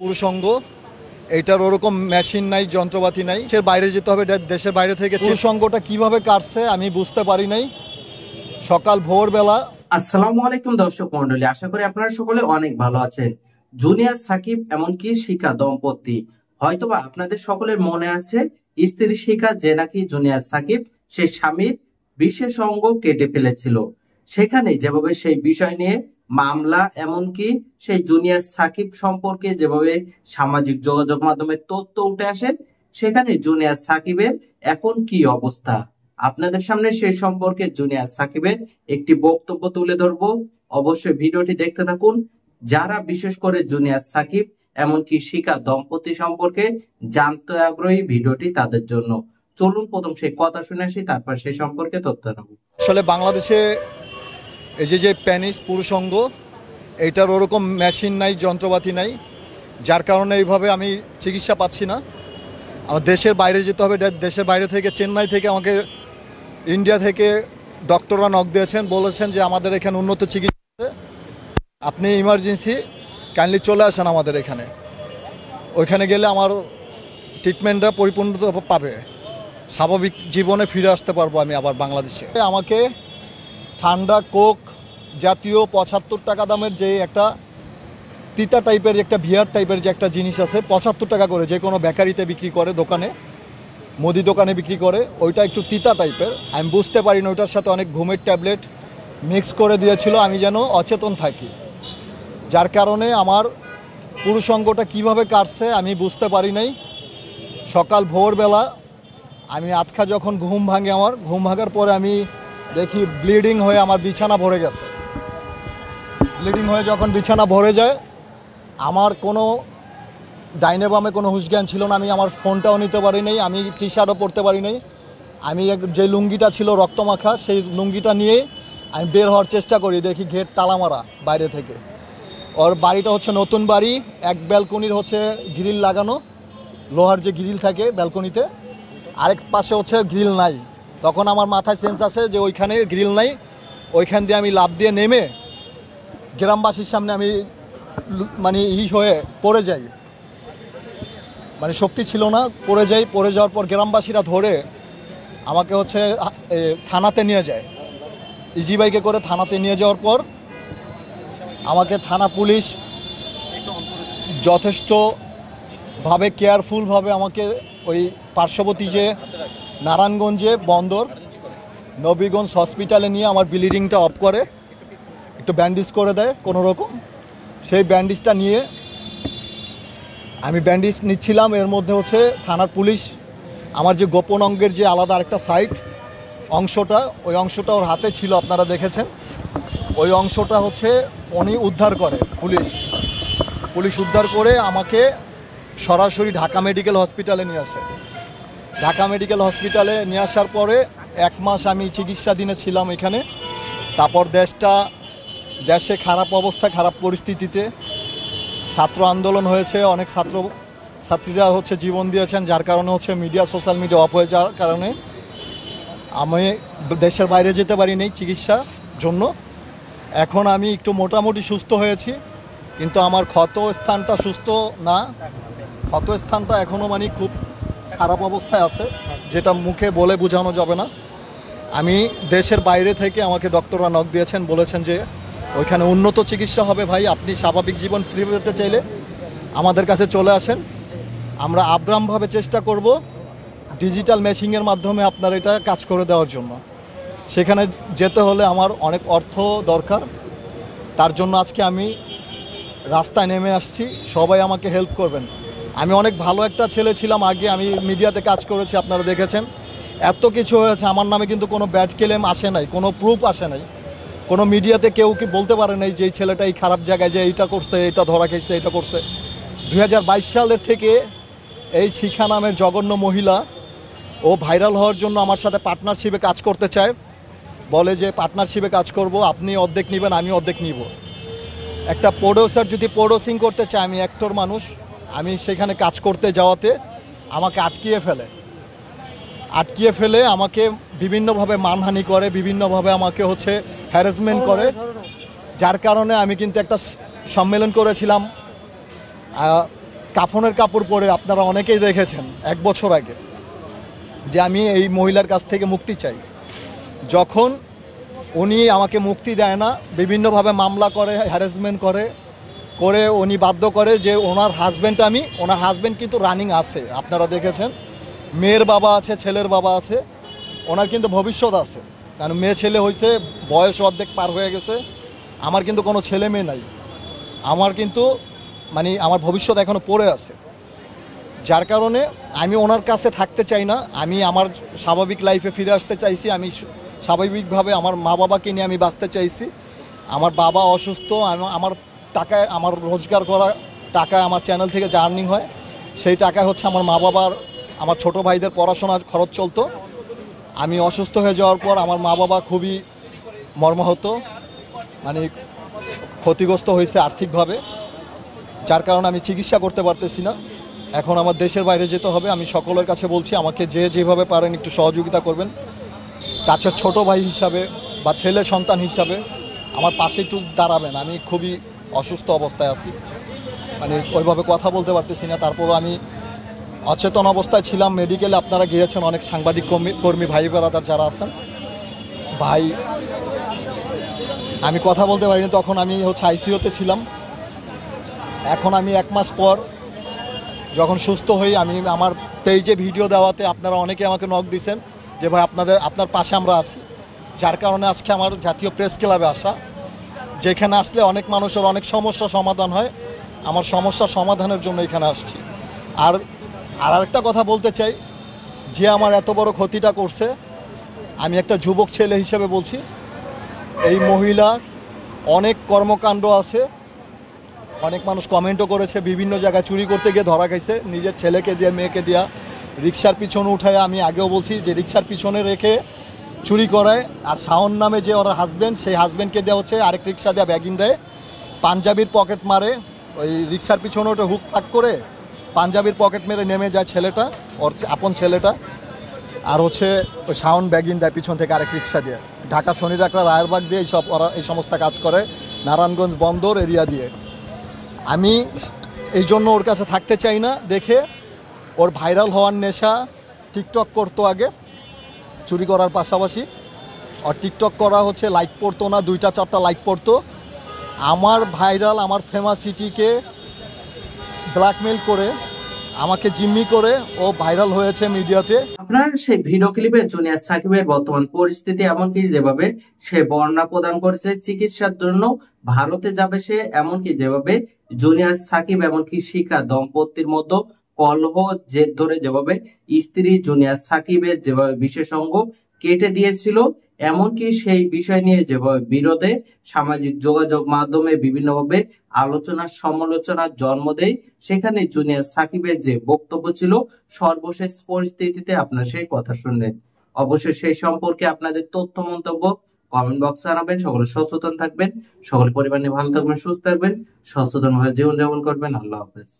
পুরুষঙ্গ এইটার ওরকম মেশিন নাই, যন্ত্রপাতি নাই, সে বাইরে যেতে হবে, দেশের বাইরে থেকে। পুরুষঙ্গটা কিভাবে কাটছে আমি বুঝতে পারি নাই। সকাল ভোরবেলা। আসসালামু আলাইকুম দর্শক মন্ডলী, আশা করি আপনারা সকলে অনেক ভালো আছেন। জুনিয়র সাকিব এমনকি শিখা দম্পতি, হয়তোবা আপনাদের সকলের মনে আছে স্ত্রী শিখা যে নাকি জুনিয়র সাকিব সে স্বামীর বিশেষ অঙ্গ কেটে ফেলেছিল। সেখানে যেভাবে সেই বিষয় নিয়ে মামলা, এমনকি সেই জুনিয়র সাকিব সম্পর্কে যেভাবে সামাজিক যোগাযোগ মাধ্যমে তথ্য উঠে আসে, সেখানে জুনিয়র সাকিবের এখন কি অবস্থা, আপনাদের সামনে সেই সম্পর্কে জুনিয়র সাকিবের একটি বক্তব্য তুলে ধরবো। অবশ্যই ভিডিওটি দেখতে থাকুন। যারা বিশেষ করে জুনিয়র সাকিব এমনকি শিখা দম্পতি সম্পর্কে জানতে আগ্রহী, ভিডিওটি তাদের জন্য। চলুন প্রথম সেই কথা শুনে আসি, তারপর সেই সম্পর্কে তথ্য নেব। আসলে বাংলাদেশে এই যে প্যানিস পুরুষঙ্গ এইটার ওরকম মেশিন নাই, যন্ত্রপাতি নাই, যার কারণে এইভাবে আমি চিকিৎসা পাচ্ছি না। আমার দেশের বাইরে যেতে হবে, দেশের বাইরে থেকে চেন্নাই থেকে আমাকে, ইন্ডিয়া থেকে ডক্টররা নক দিয়েছেন, বলেছেন যে আমাদের এখানে উন্নত চিকিৎসা আছে, আপনি ইমার্জেন্সি কাইন্ডলি চলে আসেন আমাদের এখানে। ওইখানে গেলে আমার ট্রিটমেন্টটা পরিপূর্ণতা পাবে, স্বাভাবিক জীবনে ফিরে আসতে পারবো আমি আবার বাংলাদেশে। আমাকে ঠান্ডা কোক জাতীয় 75 টাকা দামের যে একটা তিতা টাইপের একটা ভিয়ার টাইপের যে একটা জিনিস আছে, 75 টাকা করে যে কোনো বেকারিতে বিক্রি করে, দোকানে মুদি দোকানে বিক্রি করে, ওইটা একটু তিতা টাইপের। আমি বুঝতে পারি না, ওইটার সাথে অনেক ঘুমের ট্যাবলেট মিক্স করে দিয়েছিল, আমি যেন অচেতন থাকি, যার কারণে আমার পুরুষঙ্গটা কিভাবে কাটছে আমি বুঝতে পারি নাই। সকাল ভোরবেলা আমি আতখা যখন ঘুম ভাঙে, আমার ঘুম ভাঙার পরে আমি দেখি ব্লিডিং হয়ে আমার বিছানা ভরে গেছে। ব্লিডিং হয়ে যখন বিছানা ভরে যায়, আমার কোনো ডাইনে বামে কোনো হুঁশজ্ঞান ছিল না। আমি আমার ফোনটাও নিতে পারি নাই, আমি টি শার্টও পরতে পারি নাই। আমি যে লুঙ্গিটা ছিল রক্তমাখা, সেই লুঙ্গিটা নিয়ে আমি বের হওয়ার চেষ্টা করি, দেখি গেট তালা মারা বাইরে থেকে। ওর বাড়িটা হচ্ছে নতুন বাড়ি, এক ব্যালকনির হচ্ছে গ্রিল লাগানো, লোহার যে গ্রিল থাকে ব্যালকনিতে, আরেক পাশে হচ্ছে গ্রিল নাই। তখন আমার মাথায় সেন্স আসে যে ওইখানে গ্রিল নাই, ওইখান দিয়ে আমি লাফ দিয়ে নেমে গ্রামবাসীর সামনে আমি মানে হয়ে পড়ে যাই, মানে শক্তি ছিল না, পড়ে যাই। পড়ে যাওয়ার পর গ্রামবাসীরা ধরে আমাকে হচ্ছে থানাতে নিয়ে যায়, ইজি বাইকে করে থানাতে নিয়ে যাওয়ার পর আমাকে থানা পুলিশ যথেষ্টভাবে কেয়ারফুলভাবে আমাকে ওই পার্শ্ববর্তী যে নারায়ণগঞ্জে বন্দর নবীগঞ্জ হসপিটালে নিয়ে আমার ব্লিডিংটা অফ করে, একটু ব্যান্ডেজ করে দেয় কোনো রকম। সেই ব্যান্ডেজটা নিয়ে আমি ব্যান্ডেজ নিচ্ছিলাম, এর মধ্যে হচ্ছে থানার পুলিশ আমার যে গোপন অঙ্গের যে আলাদা আরেকটা সাইড অংশটা, ওই অংশটা ওর হাতে ছিল, আপনারা দেখেছেন। ওই অংশটা হচ্ছে উনি উদ্ধার করে, পুলিশ উদ্ধার করে আমাকে সরাসরি ঢাকা মেডিকেল হসপিটালে নিয়ে আসে। ঢাকা মেডিকেল হসপিটালে নিয়ে আসার পরে 1 মাস আমি চিকিৎসাধীনে ছিলাম এখানে। তারপর দেশে খারাপ অবস্থা, খারাপ পরিস্থিতিতে ছাত্র আন্দোলন হয়েছে, অনেক ছাত্রীরা হচ্ছে জীবন দিয়েছেন, যার কারণে হচ্ছে সোশ্যাল মিডিয়া অফ হয়ে যাওয়ার কারণে আমি দেশের বাইরে যেতে পারিনি চিকিৎসার জন্য। এখন আমি একটু মোটামুটি সুস্থ হয়েছি, কিন্তু আমার ক্ষত স্থানটা সুস্থ না, ক্ষত স্থানটা এখনও মানে খুব খারাপ অবস্থায় আছে, যেটা মুখে বলে বোঝানো যাবে না। আমি দেশের বাইরে থেকে আমাকে ডক্টররা নক দিয়েছেন, বলেছেন যে ওইখানে উন্নত চিকিৎসা হবে ভাই, আপনি স্বাভাবিক জীবন ফিরে পেতে চাইলে আমাদের কাছে চলে আসেন, আমরা আব্রামভাবে চেষ্টা করব ডিজিটাল মেশিংয়ের মাধ্যমে আপনার এটা কাজ করে দেওয়ার জন্য। সেখানে যেতে হলে আমার অনেক অর্থ দরকার, তার জন্য আজকে আমি রাস্তায় নেমে আসছি, সবাই আমাকে হেল্প করবেন। আমি অনেক ভালো একটা ছেলে ছিলাম আগে, আমি মিডিয়াতে কাজ করেছি, আপনারা দেখেছেন, এত কিছু হয়েছে আমার নামে, কিন্তু কোনো ব্যাড ক্লেম আসে নাই, কোনো প্রুফ আসে নাই, কোনো মিডিয়াতে কেউ কি বলতে পারে নাই যে এই ছেলেটা এই খারাপ জায়গায় যে এইটা করছে, এইটা ধরা খেয়েছে, এটা করছে। 2022 সালের থেকে এই শিখা নামের জঘন্য মহিলা ও ভাইরাল হওয়ার জন্য আমার সাথে পার্টনারশিপে কাজ করতে চায়, বলে যে পার্টনারশিপে কাজ করব, আপনি অর্ধেক নেবেন, আমি অর্ধেক নিব। একটা প্রোডিউসার যদি প্রোডিউসিং করতে চায়, আমি অ্যাক্টর মানুষ, আমি সেখানে কাজ করতে যাওয়াতে আমাকে আটকিয়ে ফেলে আমাকে বিভিন্নভাবে মানহানি করে, বিভিন্নভাবে আমাকে হচ্ছে হ্যারাসমেন্ট করে, যার কারণে আমি কিন্তু একটা সম্মেলন করেছিলাম কাফনের কাপড় পরে আপনারা অনেকেই দেখেছেন 1 বছর আগে যে আমি এই মহিলার কাছ থেকে মুক্তি চাই। যখন উনি আমাকে মুক্তি দেয় না, বিভিন্নভাবে মামলা করে, হ্যারাসমেন্ট করে উনি বাধ্য করে যে ওনার হাজব্যান্ড কিন্তু রানিং আছে, আপনারা দেখেছেন। মেয়ের বাবা আছে, ছেলের বাবা আছে, ওনার কিন্তু ভবিষ্যৎ আছে, কারণ মেয়ে ছেলে হয়েছে, বয়স অর্ধেক পার হয়ে গেছে। আমার কিন্তু কোনো ছেলে মেয়ে নাই, আমার কিন্তু আমার ভবিষ্যৎ এখনও পড়ে আছে। যার কারণে আমি ওনার কাছে থাকতে চাই না, আমি আমার স্বাভাবিক লাইফে ফিরে আসতে চাইছি। আমি স্বাভাবিকভাবে আমার মা বাবাকে নিয়ে আমি বাঁচতে চাইছি। আমার বাবা অসুস্থ, আমার টাকায়, আমার রোজগার করা টাকায় আমার চ্যানেল থেকে যা আর্নিং হয় সেই টাকা হচ্ছে আমার মা বাবার, আমার ছোট ভাইদের পড়াশোনার খরচ চলতো। আমি অসুস্থ হয়ে যাওয়ার পর আমার মা বাবা খুবই মর্মাহত, ক্ষতিগ্রস্ত হয়েছে আর্থিকভাবে, যার কারণে আমি চিকিৎসা করতে পারতেছি না। এখন আমার দেশের বাইরে যেতে হবে। আমি সকলের কাছে বলছি, আমাকে যেভাবে পারেন একটু সহযোগিতা করবেন। কাছের ছোট ভাই হিসাবে বা ছেলে সন্তান হিসাবে আমার পাশে একটু দাঁড়াবেন। আমি খুবই অসুস্থ অবস্থায় আছি, ওইভাবে কথা বলতে পারতেছি না। তারপরও আমি অচেতন অবস্থায় ছিলাম। মেডিকেলে আপনারা গিয়েছেন, অনেক সাংবাদিক কর্মী ভাই বেড়াদার যারা আছেন, ভাই আমি কথা বলতে পারিনি, তখন আমি আইসিইউতে ছিলাম। এখন আমি 1 মাস পর যখন সুস্থ হই, আমি আমার পেজে ভিডিও দেওয়াতে আপনারা অনেকে আমাকে নক দিয়েছেন যে ভাই আপনার পাশে আমরা আছি। যার কারণে আজকে আমার জাতীয় প্রেস ক্লাবে আসা, যেখানে আসলে অনেক মানুষের অনেক সমস্যা সমাধান হয়। আমার সমস্যা সমাধানের জন্য এখানে আসছি। আর আরেকটা কথা বলতে চাই, যে আমার এত বড় ক্ষতিটা করছে, আমি একটা যুবক ছেলে হিসেবে বলছি, এই মহিলা অনেক কর্মকাণ্ড আছে। অনেক মানুষ কমেন্টও করেছে, বিভিন্ন জায়গায় চুরি করতে গিয়ে ধরা খাইছে, নিজের ছেলেকে দিয়ে মেয়েকে দিয়া রিক্সার পিছনে উঠায়। আমি আগেও বলছি যে রিক্সার পিছনে রেখে চুরি করায়। আর শাওন নামে যে ওর হাজব্যান্ড, সেই হাজব্যান্ডকে দেওয়া হচ্ছে আরেক রিক্সা দেওয়া ব্যাগিন দেয়, পাঞ্জাবির পকেট মারে, ওই রিক্সার পিছনে ওটা হুক ফাঁক করে পাঞ্জাবির পকেট মেরে নেমে যায় ছেলেটা, ওর আপন ছেলেটা। আর ওই শাওন ব্যাগিন দেয় পিছন থেকে আরেক রিক্সা দিয়ে। ঢাকা শনিরাকড়া রায়েরবাগ দিয়ে এই সমস্ত কাজ করে, নারায়ণগঞ্জ বন্দর এরিয়া দিয়ে। আমি এই জন্য ওর কাছে থাকতে চাই না। দেখে ওর ভাইরাল হওয়ার নেশা, টিকটক করতো আগে চুরি করার পাশাপাশি। আর টিকটক করা লাইক পড়তো না, 2-4টা লাইক পড়তো। আমার ভাইরাল, আমার ফেমাসিটিকে ব্ল্যাকমেল করে, আমাকে জিম্মি করে ও ভাইরাল হয়েছে মিডিয়াতে। আপনার সেই ভিডিও ক্লিপে জুনিয়র সাকিবের বর্তমান পরিস্থিতি, এমনকি যেভাবে সে বর্ণনা প্রদান করেছে চিকিৎসার জন্য ভারতে যাবে সে, এমনকি যেভাবে জুনিয়র সাকিব এমনকি শিখা দম্পতির মধ্যে কলহ জেদ ধরে যেভাবে স্ত্রী জুনিয়র সাকিবের যেভাবে বিশেষজ্ঞ কেটে দিয়েছিল, এমনকি সেই বিষয় নিয়ে যেভাবে বিরোধে সামাজিক যোগাযোগ মাধ্যমে বিভিন্নভাবে আলোচনা সমালোচনার জন্ম দেয়, সেখানে জুনিয়র সাকিবের যে বক্তব্য ছিল, সর্বশেষ পরিস্থিতিতে আপনার সেই কথা শুনলেন। অবশ্যই সেই সম্পর্কে আপনাদের তথ্য মন্তব্য কমেন্ট বক্সে জানাবেন। সকলে সচেতন থাকবেন, সকলে পরিবার নিয়ে ভালো থাকবেন, সুস্থ থাকবেন, সচেতন ভাবে জীবনযাপন করবেন। আল্লাহ হাফেজ।